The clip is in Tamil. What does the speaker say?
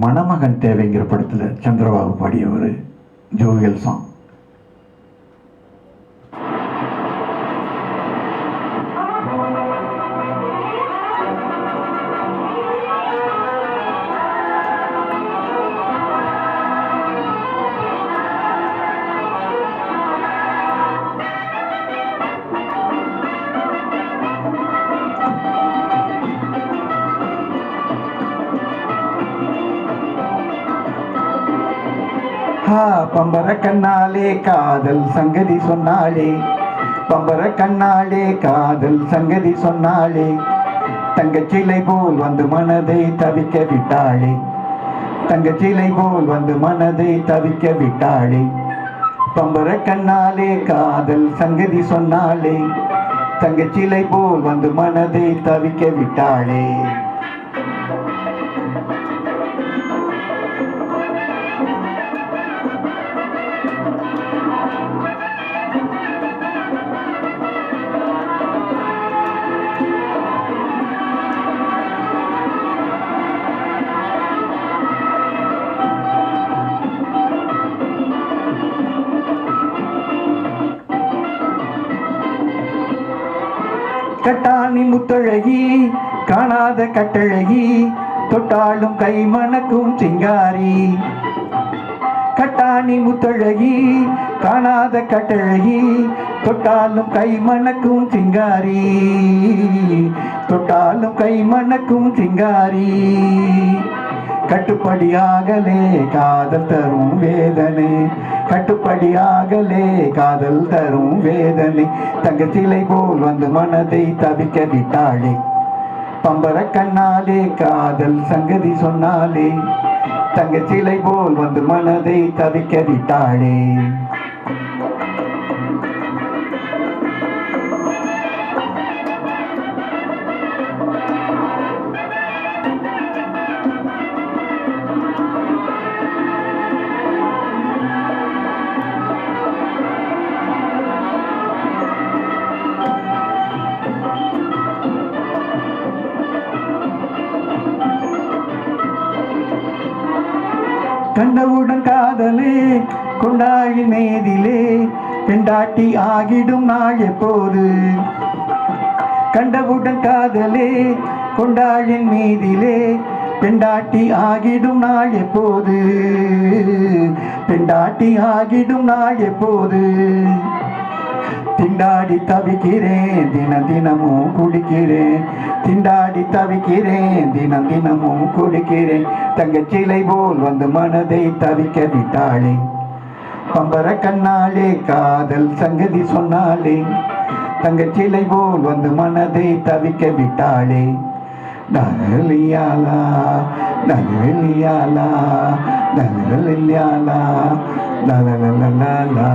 மணமகன் தேவைங்கிற படத்தில் சந்திரபாபு பாடிய ஒரு ஜோவியல் சாங். பம்பர கண்ணாலே காதல் சங்கதி சொன்னாலே, பம்பர கண்ணாலே காதல் சங்கதி சொன்னாலே, தங்கச்சிலை போல் வந்து மனதை தவிக்க விட்டாளே, தங்கச்சிலை போல் வந்து மனதை தவிக்க விட்டாளே. பம்பர கண்ணாலே காதல் சங்கதி சொன்னாலே, தங்கச்சிலை போல் வந்து மனதை தவிக்க விட்டாளே. கட்டாணி முத்தழகி காணாத கட்டழகி, தொட்டாலும் கை மணக்கும் சிங்காரி. கட்டாணி முத்தழகி காணாத கட்டழகி, தொட்டாலும் கை மணக்கும் சிங்காரி, தொட்டாலும் கை மணக்கும் சிங்காரி. கட்டுப்படியாகலே காதல் தரும் வேதனை, கட்டுப்படியாகலே காதல் தரும் வேதனை. தங்கச்சிலை போல் வந்து மனதை தவிக்க விட்டாளே, பம்பர கண்ணாலே காதல் சங்கதி சொன்னாலே, தங்கச்சிலை போல் வந்து மனதை தவிக்க விட்டாளே. கண்டவுடன் காதலே கொண்டாடி மேதிலே, பெண்டாட்டி ஆகிடும் நாள் எப்போது. கண்டவுடன் காதலே கொண்டாடின் மீதிலே, பெண்டாட்டி ஆகிடும் நாள் எப்போது, பெண்டாட்டி ஆகிடும் நாள் எப்போது. திண்டாடி தவிக்கிறேன் தினம் தினமும் குடிக்கிறேன், திண்டாடி தவிக்கிறேன் தினம் தினமும் குடிக்கிறேன். தங்கச்சிலை போல் வந்து மனதை தவிக்க விட்டாளே, பம்பர கண்ணாலே காதல் சங்கதி சொன்னாலே, தங்கச்சிலை போல் வந்து மனதை தவிக்க விட்டாளே. நரலியாலா நரலியாலா நரலியாலா லலலலலா.